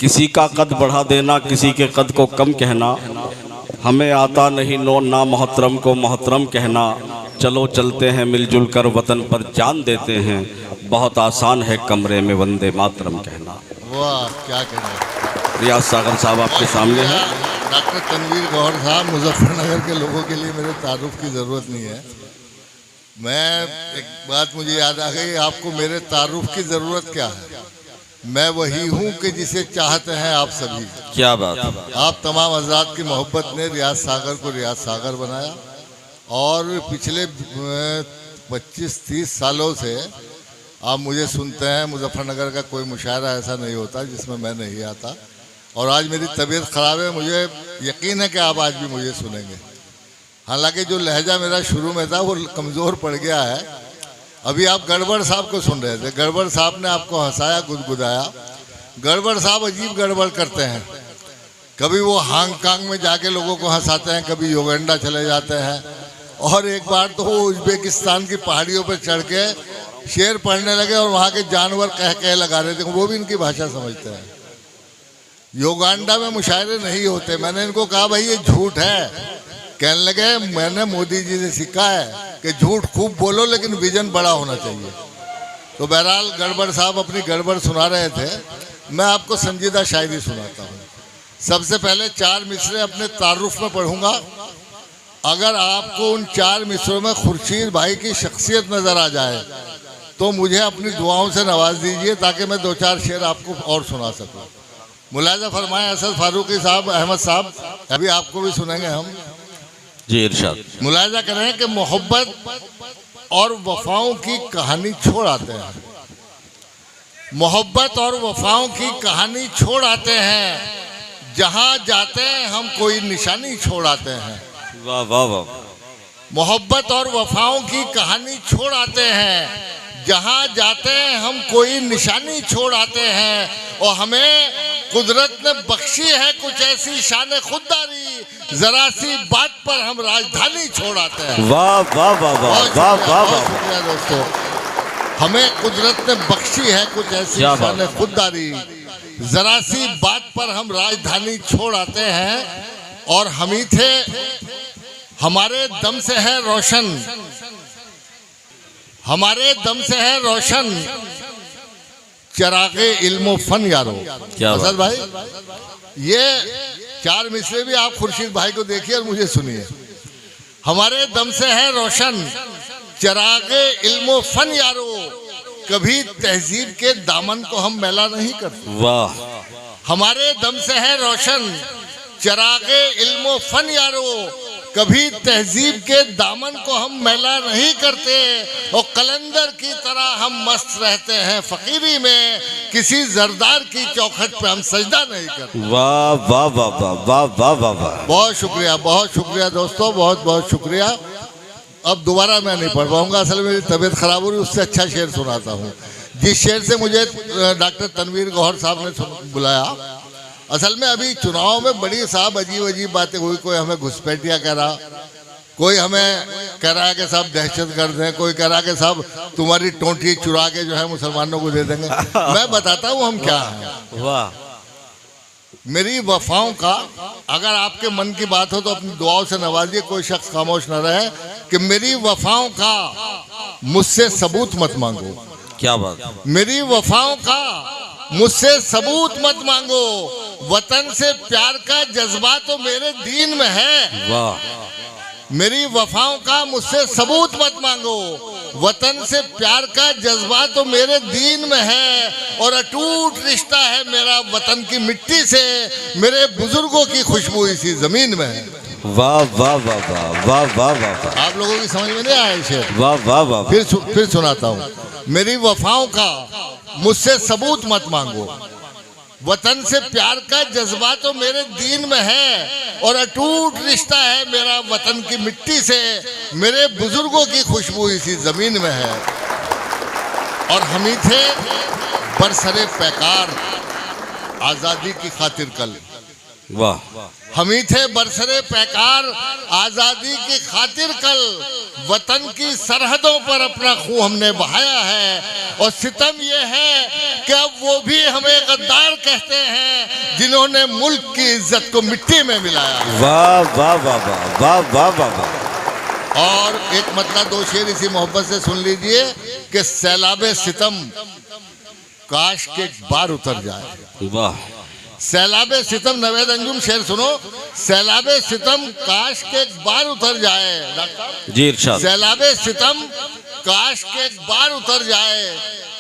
किसी का कद बढ़ा देना, किसी के कद को कम कहना, हमें आता नहीं नो ना मोहतरम को मोहतरम कहना। चलो चलते हैं मिलजुल कर वतन पर जान देते हैं, बहुत आसान है कमरे में वंदे मातरम कहना। वाह क्या कहना। रियाज सागर साहब आपके सामने हैं। डॉक्टर तनवीर गौहर साहब, मुजफ्फरनगर के लोगों के लिए मेरे तारुफ की ज़रूरत नहीं है। मैं एक बात मुझे याद आ गई, आपको मेरे तारुफ की ज़रूरत क्या है? मैं वही हूँ कि जिसे चाहते हैं आप सभी। क्या बात। आप तमाम हजरात की मोहब्बत ने रियाज सागर को रियाज सागर बनाया और पिछले 25-30 सालों से आप मुझे सुनते हैं। मुजफ्फरनगर का कोई मुशायरा ऐसा नहीं होता जिसमें मैं नहीं आता। और आज मेरी तबीयत ख़राब है, मुझे यकीन है कि आप आज भी मुझे सुनेंगे। हालांकि जो लहजा मेरा शुरू में था वो कमज़ोर पड़ गया है। अभी आप गड़बड़ साहब को सुन रहे थे, गड़बड़ साहब ने आपको हंसाया, गुदगुदाया। गड़बड़ साहब अजीब गड़बड़ करते हैं। कभी वो हांगकांग में जाके लोगों को हंसाते हैं, कभी युगांडा चले जाते हैं, और एक बार तो वो उज्बेकिस्तान की पहाड़ियों पर चढ़ के शेर पढ़ने लगे और वहाँ के जानवर कह लगा रहे थे। वो भी इनकी भाषा समझते हैं। युगांडा में मुशायरे नहीं होते। मैंने इनको कहा भाई ये झूठ है। कहने लगे मैंने मोदी जी से सीखा है कि झूठ खूब बोलो लेकिन विजन बड़ा होना चाहिए। तो बहरहाल गड़बड़ साहब अपनी गड़बड़ सुना रहे थे, मैं आपको संजीदा शायरी सुनाता हूँ। सबसे पहले 4 मिसरे अपने तारुफ में पढ़ूंगा। अगर आपको उन 4 मिसरों में खुर्शीद भाई की शख्सियत नज़र आ जाए तो मुझे अपनी दुआओं से नवाज दीजिए ताकि मैं 2-4 शेर आपको और सुना सकूँ। मुलाजा फरमाएं असद फारूकी साहब, अहमद साहब, अभी आपको भी सुनेंगे हम जी। इरशाद। मुलाजा करें कि मोहब्बत और वफाओं की कहानी छोड़ आते हैं। मोहब्बत और वफाओं की कहानी छोड़ आते हैं, जहां जाते हैं हम कोई निशानी छोड़ आते हैं। वाह वाह वाह। मोहब्बत और वफाओं की कहानी छोड़ आते हैं, जहां जाते हैं हम कोई निशानी छोड़ आते हैं। और हमें कुदरत ने बख्शी है कुछ ऐसी शान खुददारी, जरा सी बात पर हम राजधानी छोड़ आते हैं। वाह वाह वाह वाह वाह वाह वाह। शुक्रिया दोस्तों। हमें कुदरत ने बख्शी है कुछ ऐसी शान खुददारी, जरा सी बात पर हम राजधानी छोड़ आते हैं। और हम ही थे, हमारे दम से है रोशन, हमारे दम से है रोशन चिरागे इल्मो फन यारो। क्या असद भाई, ये 4 मिसरे भी आप खुर्शीद भाई को देखिए और मुझे सुनिए। हमारे दम से है रोशन चिरागे इल्मो फन यारो, कभी तहजीब के दामन को हम मैला नहीं करते। वाह। हमारे दम से है रोशन चिरागे इल्मो फन यारो, कभी तहजीब के दामन को हम मैला नहीं करते। और कलंदर की तरह हम मस्त रहते हैं फकीरी में, किसी जरदार की चौखट पे हम सजदा नहीं करते। वाह वाह वाह वाह वाह वाह वाह वाह। बहुत शुक्रिया दोस्तों, बहुत बहुत शुक्रिया। अब दोबारा मैं नहीं पढ़ पाऊंगा, असल में मेरी तबीयत खराब हो रही, उससे अच्छा शेर सुनाता हूँ जिस शेर से मुझे डॉक्टर तनवीर गौहर साहब ने बुलाया। असल में अभी चुनाव में बड़ी साहब अजीब बातें हुई। कोई हमें घुसपैठिया कह रहा, कोई हमें कह रहा है कि साहब दहशतगर्द हैं, कोई कह रहा है कि साहब तुम्हारी टोंटी चुरा के जो है मुसलमानों को दे देंगे। मैं बताता हूँ हम क्या हैं। वाह। मेरी वफाओं का अगर आपके मन की बात हो तो अपनी दुआओं से नवाजिए, कोई शख्स खामोश न रहे। कि मेरी वफाओं का मुझसे सबूत मत मांगो। क्या बात। मेरी वफाओं का मुझसे सबूत मत मांगो, वतन से प्यार का जज्बा तो मेरे दीन में है। वाह। मेरी वफाओं का मुझसे सबूत मत मांगो, वतन से प्यार का जज्बा तो मेरे दीन में है। और अटूट रिश्ता है मेरा वतन की मिट्टी से, मेरे बुजुर्गों की खुशबू इसी जमीन में है। वाह वाह वाह वाह वाह वाह वाह। आप लोगों की समझ में नहीं आया इसे? वाह वाह वाह। फिर सुनाता हूँ। मेरी वफाओं का मुझसे सबूत मत मांगो, वतन से प्यार का जज्बा तो मेरे दीन में है। और अटूट रिश्ता है मेरा वतन की मिट्टी से, मेरे बुजुर्गों की खुशबू इसी जमीन में है। और हम ही थे बरसरे पैकार आजादी की खातिर कल। वाह। हम ही थे बरसरे पैकार आजादी की खातिर कल, वतन की सरहदों पर अपना खून हमने बहाया है। और सितम ये है कि अब वो भी हमें गद्दार कहते हैं जिन्होंने मुल्क की इज्जत को मिट्टी में मिलाया। वाह वाह वाह वाह वाह वाह वाह वाह। और एक मतलब दो शेर इसी मोहब्बत से सुन लीजिए कि सैलाबे सितम काश के बार उतर जाए। वाह। सैलाबे सितम, नवेद अंजुम शेर सुनो। सैलाबे सितम काश के बार उतर जाए। डॉक्टर जी इरशाद। सैलाबे सितम काश के बार उतर जाए,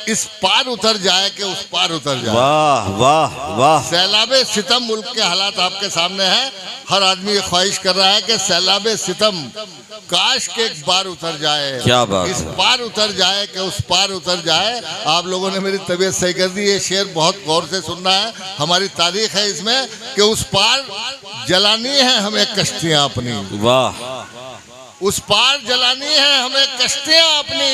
इस पार उतर जाए कि उस पार उतर जाए। वाह वाह वाह। सैलाबे सितम, मुल्क के हालात आपके सामने हैं। हर आदमी ये ख्वाहिश कर रहा है कि सैलाबे सितम काश के एक बार उतर जाए, क्या बात इस है। पार उतर जाए कि उस पार उतर जाए। आप लोगों ने मेरी तबीयत सही कर दी। ये शेर बहुत गौर से सुनना है। हमारी तारीख है इसमें कि उस पार जलानी है हमें कश्तियां अपनी। वाह। उस पार जलानी है हमें कश्तियां अपनी,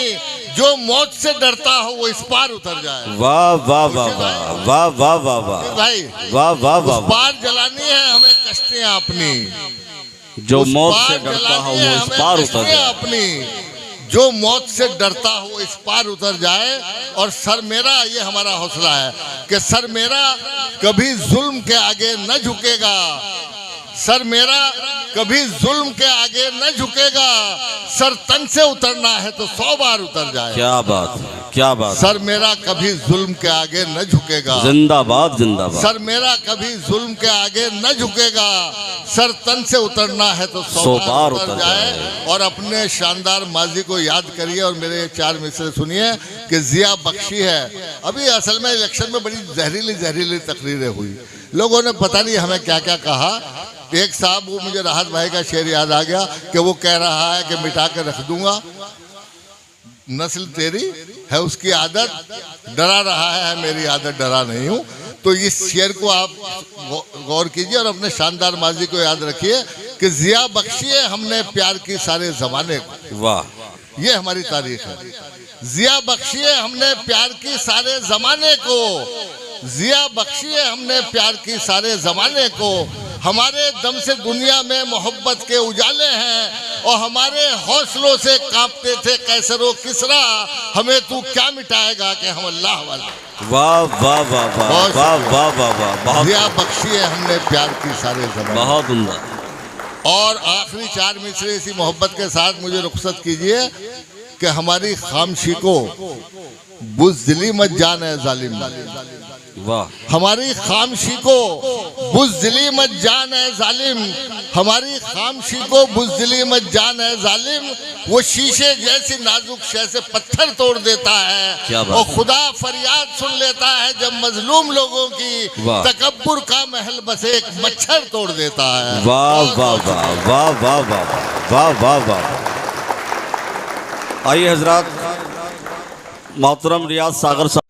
जो मौत से डरता हो वो इस पार उतर जाए। वाह वाह वाह वाह वाह वाह वाह वाह भाई वाह वाह वाह। उस पार जलानी है हमें कश्तियां अपनी, जो उस मौत पार से डरता जलानी हो है वो इस हमें पार उतर कश्तियां जाए। अपनी, जो मौत से डरता हो इस पार उतर जाए। और सर मेरा, ये हमारा हौसला है कि सर मेरा कभी जुल्म के आगे न झुकेगा। सर मेरा कभी जुल्म के आगे न झुकेगा। सर तन से उतरना है तो 100 बार उतर जाए। क्या बात है, क्या बात है। सर मेरा कभी जुल्म के आगे न झुकेगा। जिंदाबाद जिंदाबाद। सर मेरा कभी जुल्म के आगे न झुकेगा। सर तन से उतरना है तो 100 बार उतर जाए। और अपने शानदार माजी को याद करिए और मेरे ये 4 मिसरे सुनिए कि जिया बख्शी है। अभी असल में इलेक्शन में बड़ी जहरीली तकरीरें हुई। लोगों ने पता नहीं हमें क्या क्या कहा। एक साहब, वो मुझे राहत भाई का शेर याद आ गया कि वो कह रहा है कि मिटा के रख दूंगा, नस्ल तेरी है उसकी आदत, डरा रहा है मेरी आदत डरा नहीं हूं। तो इस शेर को आप गौर कीजिए और अपने शानदार माजी को याद रखिए कि जिया बख्शिए हमने प्यार की सारे जमाने को। वाह। ये हमारी तारीख है। जिया बख्शिए हमने प्यार की सारे जमाने को, जिया बख्शिए हमने प्यार की सारे जमाने को। हमारे दम से दुनिया में मोहब्बत के उजाले हैं और हमारे हौसलों से कांपते थे कैसरो किसरा। हमें तू क्या मिटाएगा कि हम अल्लाह वाले। वाह वाह वाह वाह वाह वाह वाह वाह। बहुत जिया बख्शिए हमने प्यार की सारे जमाने। बहुत उम्दा। और आखिरी 4 मिसरे इसी मोहब्बत के साथ मुझे रुखसत कीजिए कि हमारी खामशी को बुज़दिली मत जाने जालिम। वाह। हमारी खामशी को बुज़दिली मत जाने जालिम, हमारी खामशी को बुज़दिली मत जाने जालिम। वो शीशे जैसी नाजुक शय से पत्थर तोड़ देता है और खुदा फरियाद सुन लेता है जब मजलूम लोगों की। तकब्बुर का महल बस एक मच्छर तोड़ देता है। वाह वाह वाह वाह वाह वाह वाह वाह वाह। आइए हजरात, मोहतरम रियाज सागर साहब